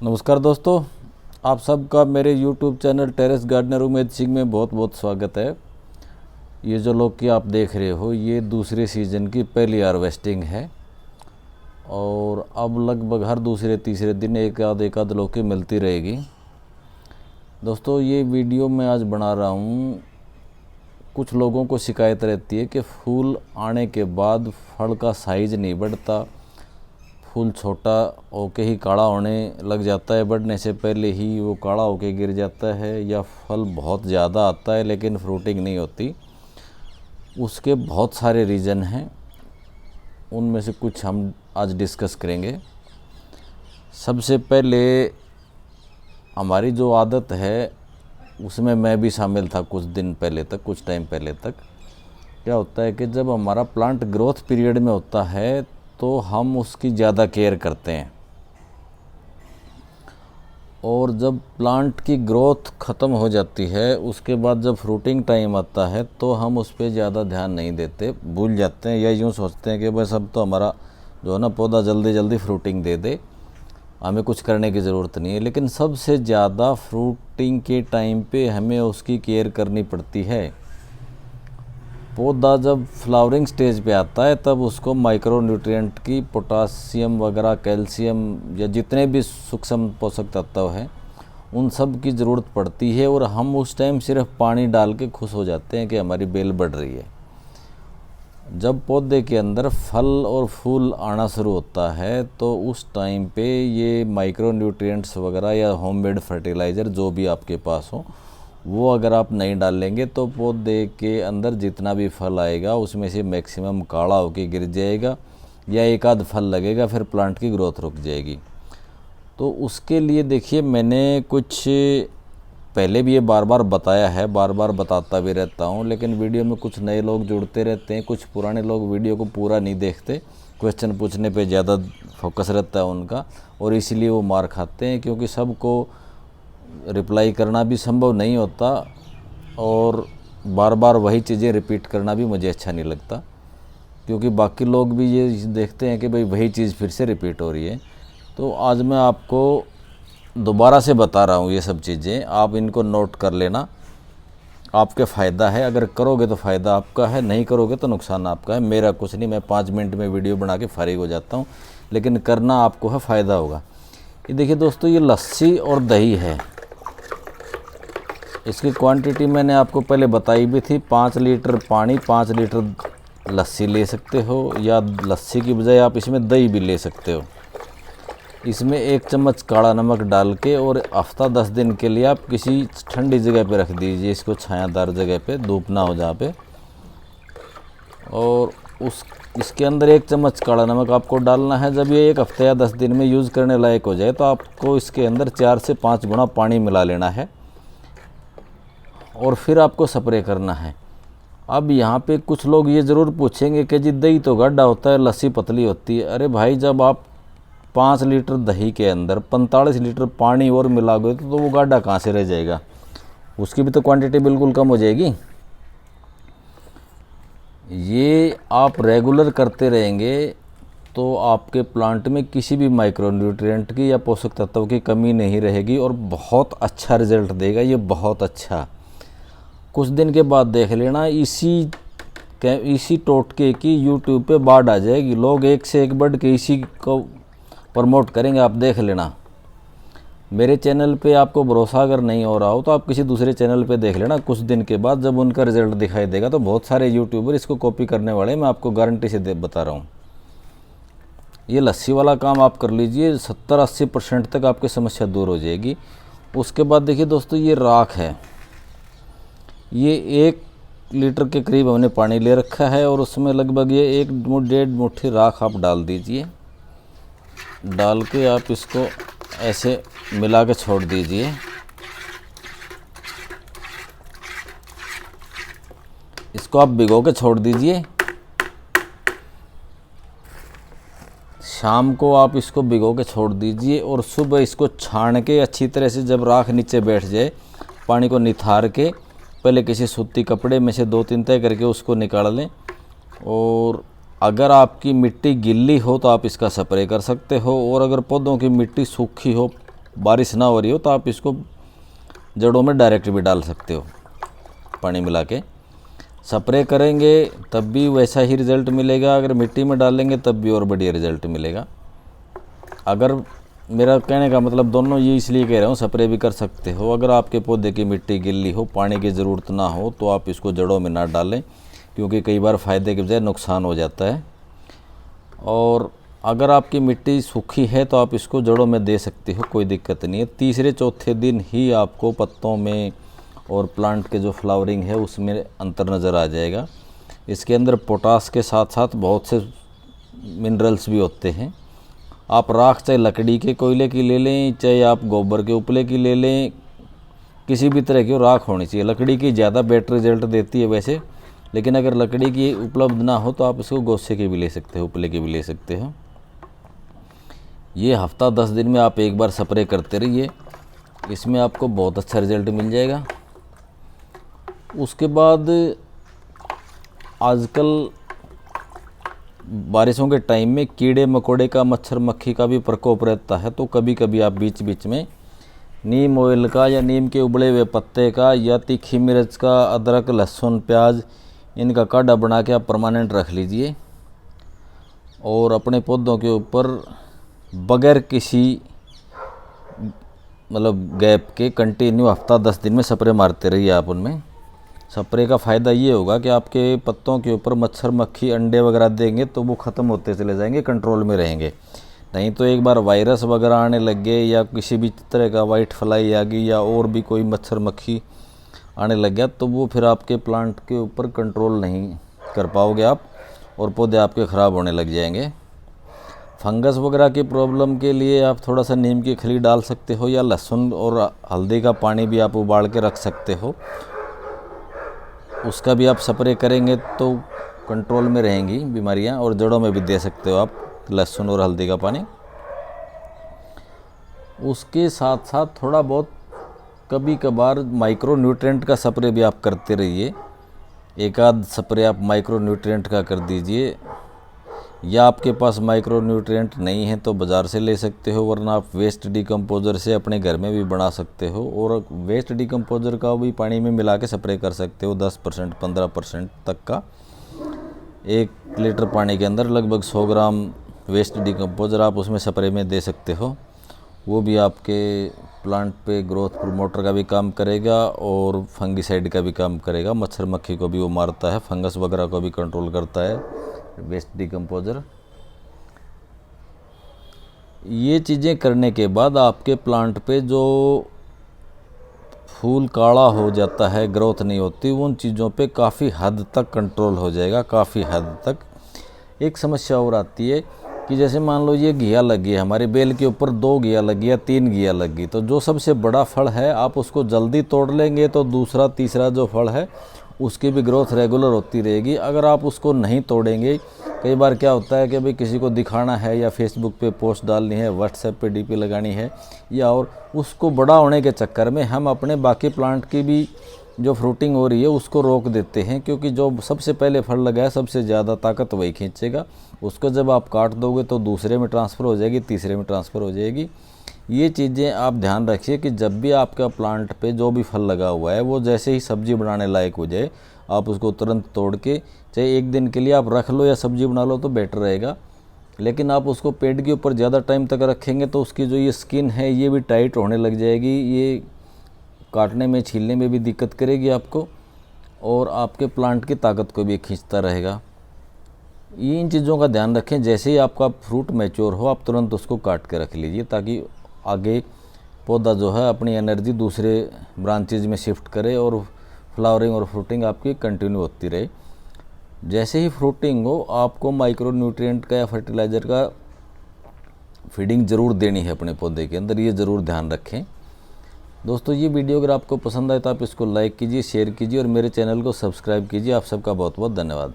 नमस्कार दोस्तों, आप सबका मेरे YouTube channel terrace gardener Umed Singh में बहुत बहुत स्वागत है। ये जो लौकी आप देख रहे हो ये दूसरे सीज़न की पहली हार्वेस्टिंग है और अब लगभग हर दूसरे तीसरे दिन एक आध लौकी मिलती रहेगी। दोस्तों, ये वीडियो मैं आज बना रहा हूँ। कुछ लोगों को शिकायत रहती है कि फूल आने के बाद फल का साइज़ नहीं बढ़ता, फूल छोटा होके ही काला होने लग जाता है, बढ़ने से पहले ही वो काला होके गिर जाता है, या फल बहुत ज़्यादा आता है लेकिन फ्रूटिंग नहीं होती। उसके बहुत सारे रीज़न हैं, उनमें से कुछ हम आज डिस्कस करेंगे। सबसे पहले हमारी जो आदत है उसमें मैं भी शामिल था कुछ टाइम पहले तक। क्या होता है कि जब हमारा प्लांट ग्रोथ पीरियड में होता है तो हम उसकी ज़्यादा केयर करते हैं, और जब प्लांट की ग्रोथ ख़त्म हो जाती है उसके बाद जब फ्रूटिंग टाइम आता है तो हम उस पर ज़्यादा ध्यान नहीं देते, भूल जाते हैं, या यूँ सोचते हैं कि बस अब तो हमारा जो है ना पौधा जल्दी जल्दी फ्रूटिंग दे दे, हमें कुछ करने की ज़रूरत नहीं है। लेकिन सबसे ज़्यादा फ्रूटिंग के टाइम पे हमें उसकी केयर करनी पड़ती है। पौधा जब फ्लावरिंग स्टेज पे आता है तब उसको माइक्रो न्यूट्रिएंट की पोटासियम वगैरह, कैल्शियम या जितने भी सूक्ष्म पोषक तत्व हैं उन सब की ज़रूरत पड़ती है, और हम उस टाइम सिर्फ पानी डाल के खुश हो जाते हैं कि हमारी बेल बढ़ रही है। जब पौधे के अंदर फल और फूल आना शुरू होता है तो उस टाइम पे ये माइक्रो न्यूट्रिएंट्स वगैरह या होममेड फर्टिलाइज़र जो भी आपके पास हो वो अगर आप नहीं डालेंगे तो पौधे के अंदर जितना भी फल आएगा उसमें से मैक्सिमम काला होकर गिर जाएगा, या एक आध फल लगेगा, फिर प्लांट की ग्रोथ रुक जाएगी। तो उसके लिए देखिए, मैंने कुछ पहले भी ये बार बार बताया है, बार बार बताता भी रहता हूँ, लेकिन वीडियो में कुछ नए लोग जुड़ते रहते हैं, कुछ पुराने लोग वीडियो को पूरा नहीं देखते, क्वेश्चन पूछने पे ज़्यादा फोकस रहता है उनका, और इसीलिए वो मार खाते हैं, क्योंकि सबको रिप्लाई करना भी संभव नहीं होता और बार बार वही चीज़ें रिपीट करना भी मुझे अच्छा नहीं लगता, क्योंकि बाकी लोग भी ये देखते हैं कि भाई वही चीज़ फिर से रिपीट हो रही है। तो आज मैं आपको दोबारा से बता रहा हूँ ये सब चीज़ें, आप इनको नोट कर लेना, आपके फ़ायदा है। अगर करोगे तो फ़ायदा आपका है, नहीं करोगे तो नुकसान आपका है, मेरा कुछ नहीं। मैं 5 मिनट में वीडियो बना के फारिग हो जाता हूँ, लेकिन करना आपको है, फ़ायदा होगा। ये देखिए दोस्तों, ये लस्सी और दही है। इसकी क्वांटिटी मैंने आपको पहले बताई भी थी, 5 लीटर पानी 5 लीटर लस्सी ले सकते हो, या लस्सी की बजाय आप इसमें दही भी ले सकते हो। इसमें 1 चम्मच काला नमक डाल के और हफ्ता 10 दिन के लिए आप किसी ठंडी जगह पे रख दीजिए इसको, छायादार जगह पे, धूप ना हो जहाँ पे। और इसके अंदर 1 चम्मच काला नमक आपको डालना है। जब ये 1 हफ्ते या 10 दिन में यूज़ करने लायक हो जाए तो आपको इसके अंदर 4 से 5 गुना पानी मिला लेना है, और फिर आपको स्प्रे करना है। अब यहाँ पे कुछ लोग ये ज़रूर पूछेंगे कि जी दही तो गाढ़ा होता है, लस्सी पतली होती है। अरे भाई, जब आप 5 लीटर दही के अंदर 45 लीटर पानी और मिलाओगे तो वो गाढ़ा कहाँ से रह जाएगा, उसकी भी तो क्वांटिटी बिल्कुल कम हो जाएगी। ये आप रेगुलर करते रहेंगे तो आपके प्लांट में किसी भी माइक्रो न्यूट्रिएंट की या पोषक तत्व की कमी नहीं रहेगी, और बहुत अच्छा रिजल्ट देगा ये, बहुत अच्छा। कुछ दिन के बाद देख लेना, इसी टोटके की यूट्यूब पे बाढ़ आ जाएगी, लोग एक से एक बढ़ के इसी को प्रमोट करेंगे, आप देख लेना। मेरे चैनल पे आपको भरोसा अगर नहीं हो रहा हो तो आप किसी दूसरे चैनल पे देख लेना, कुछ दिन के बाद जब उनका रिजल्ट दिखाई देगा तो बहुत सारे यूट्यूबर इसको कॉपी करने वाले, मैं आपको गारंटी से बता रहा हूँ। ये लस्सी वाला काम आप कर लीजिए, 70-80% तक आपकी समस्या दूर हो जाएगी। उसके बाद देखिए दोस्तों, ये राख है, ये 1 लीटर के करीब हमने पानी ले रखा है, और उसमें लगभग ये 1-1.5 मुट्ठी राख आप डाल दीजिए। डाल के आप इसको ऐसे मिला के छोड़ दीजिए। इसको आप भिगो के छोड़ दीजिए। शाम को आप इसको भिगो के छोड़ दीजिए, और सुबह इसको छान के अच्छी तरह से, जब राख नीचे बैठ जाए, पानी को निथार के पहले किसी सूती कपड़े में से 2-3 तय करके उसको निकाल लें। और अगर आपकी मिट्टी गिल्ली हो तो आप इसका स्प्रे कर सकते हो, और अगर पौधों की मिट्टी सूखी हो, बारिश ना हो रही हो तो आप इसको जड़ों में डायरेक्ट भी डाल सकते हो, पानी मिला के स्प्रे करेंगे तब भी वैसा ही रिज़ल्ट मिलेगा, अगर मिट्टी में डालेंगे तब भी और बढ़िया रिज़ल्ट मिलेगा। अगर मेरा कहने का मतलब दोनों ये इसलिए कह रहा हूँ, स्प्रे भी कर सकते हो। अगर आपके पौधे की मिट्टी गिल्ली हो, पानी की ज़रूरत ना हो तो आप इसको जड़ों में ना डालें, क्योंकि कई बार फ़ायदे के बजाय नुकसान हो जाता है। और अगर आपकी मिट्टी सूखी है तो आप इसको जड़ों में दे सकते हो, कोई दिक्कत नहीं है। तीसरे चौथे दिन ही आपको पत्तों में और प्लांट के जो फ्लावरिंग है उसमें अंतर नज़र आ जाएगा। इसके अंदर पोटास के साथ साथ बहुत से मिनरल्स भी होते हैं। आप राख चाहे लकड़ी के कोयले की ले लें, चाहे आप गोबर के उपले की ले लें, किसी भी तरह की राख होनी चाहिए। लकड़ी की ज़्यादा बेटर रिजल्ट देती है वैसे, लेकिन अगर लकड़ी की उपलब्ध ना हो तो आप इसको गोसे की भी ले सकते हो, उपले की भी ले सकते हो। ये हफ्ता 10 दिन में आप एक बार स्प्रे करते रहिए, इसमें आपको बहुत अच्छा रिजल्ट मिल जाएगा। उसके बाद आजकल बारिशों के टाइम में कीड़े मकोड़े का, मच्छर मक्खी का भी प्रकोप रहता है, तो कभी कभी आप बीच बीच में नीम ऑयल का या नीम के उबले हुए पत्ते का या तीखी मिर्च का, अदरक लहसुन प्याज, इनका काढ़ा बना के आप परमानेंट रख लीजिए और अपने पौधों के ऊपर बगैर किसी मतलब गैप के कंटिन्यू हफ्ता 10 दिन में स्प्रे मारते रहिए आप उनमें। स्प्रे का फ़ायदा ये होगा कि आपके पत्तों के ऊपर मच्छर मक्खी अंडे वगैरह देंगे तो वो ख़त्म होते चले जाएंगे, कंट्रोल में रहेंगे। नहीं तो एक बार वायरस वगैरह आने लग गए या किसी भी तरह का वाइट फ्लाई आ गई या और भी कोई मच्छर मक्खी आने लग गया तो वो फिर आपके प्लांट के ऊपर कंट्रोल नहीं कर पाओगे आप और पौधे आपके ख़राब होने लग जाएंगे। फंगस वगैरह की प्रॉब्लम के लिए आप थोड़ा सा नीम की खली डाल सकते हो या लहसुन और हल्दी का पानी भी आप उबाल के रख सकते हो, उसका भी आप स्प्रे करेंगे तो कंट्रोल में रहेंगी बीमारियां। और जड़ों में भी दे सकते हो आप लहसुन और हल्दी का पानी। उसके साथ साथ थोड़ा बहुत कभी कभार माइक्रो न्यूट्रिएंट का स्प्रे भी आप करते रहिए। एक आध स्प्रे आप माइक्रो न्यूट्रिएंट का कर दीजिए, या आपके पास माइक्रो न्यूट्रिएंट नहीं है तो बाज़ार से ले सकते हो, वरना आप वेस्ट डिकम्पोज़र से अपने घर में भी बना सकते हो। और वेस्ट डिकम्पोज़र का भी पानी में मिला के स्प्रे कर सकते हो 10% 15% तक का। 1 लीटर पानी के अंदर लगभग 100 ग्राम वेस्ट डिकम्पोज़र आप उसमें स्प्रे में दे सकते हो। वो भी आपके प्लांट पे ग्रोथ प्रमोटर का भी काम करेगा और फंगीसाइड का भी काम करेगा। मच्छर मक्खी को भी वो मारता है, फंगस वगैरह को भी कंट्रोल करता है वेस्ट डिकम्पोज़र। ये चीज़ें करने के बाद आपके प्लांट पे जो फूल काला हो जाता है, ग्रोथ नहीं होती, उन चीज़ों पे काफ़ी हद तक कंट्रोल हो जाएगा, काफ़ी हद तक। एक समस्या और आती है कि जैसे मान लो ये घिया लगी है, हमारे बेल के ऊपर 2 घिया लगी या 3 घिया लगी, तो जो सबसे बड़ा फल है आप उसको जल्दी तोड़ लेंगे तो दूसरा तीसरा जो फल है उसकी भी ग्रोथ रेगुलर होती रहेगी। अगर आप उसको नहीं तोड़ेंगे, कई बार क्या होता है कि भाई किसी को दिखाना है या फेसबुक पे पोस्ट डालनी है, व्हाट्सएप पे डीपी लगानी है, या और उसको बड़ा होने के चक्कर में हम अपने बाकी प्लांट की भी जो फ्रूटिंग हो रही है उसको रोक देते हैं, क्योंकि जो सबसे पहले फल लगा है सबसे ज़्यादा ताकत वही खींचेगा। उसको जब आप काट दोगे तो दूसरे में ट्रांसफ़र हो जाएगी, तीसरे में ट्रांसफ़र हो जाएगी। ये चीज़ें आप ध्यान रखिए कि जब भी आपका प्लांट पे जो भी फल लगा हुआ है वो जैसे ही सब्जी बनाने लायक हो जाए आप उसको तुरंत तोड़ के, चाहे 1 दिन के लिए आप रख लो या सब्जी बना लो तो बेटर रहेगा। लेकिन आप उसको पेड़ के ऊपर ज़्यादा टाइम तक रखेंगे तो उसकी जो ये स्किन है ये भी टाइट होने लग जाएगी, ये काटने में छीलने में भी दिक्कत करेगी आपको और आपके प्लांट की ताकत को भी खींचता रहेगा। इन चीज़ों का ध्यान रखें। जैसे ही आपका फ्रूट मैच्योर हो आप तुरंत उसको काट के रख लीजिए, ताकि आगे पौधा जो है अपनी एनर्जी दूसरे ब्रांचेज में शिफ्ट करे और फ्लावरिंग और फ्रूटिंग आपकी कंटिन्यू होती रहे। जैसे ही फ्रूटिंग हो आपको माइक्रो न्यूट्रिएंट का या फर्टिलाइज़र का फीडिंग ज़रूर देनी है अपने पौधे के अंदर, ये ज़रूर ध्यान रखें। दोस्तों ये वीडियो अगर आपको पसंद आए तो आप इसको लाइक कीजिए, शेयर कीजिए और मेरे चैनल को सब्सक्राइब कीजिए। आप सबका बहुत बहुत धन्यवाद।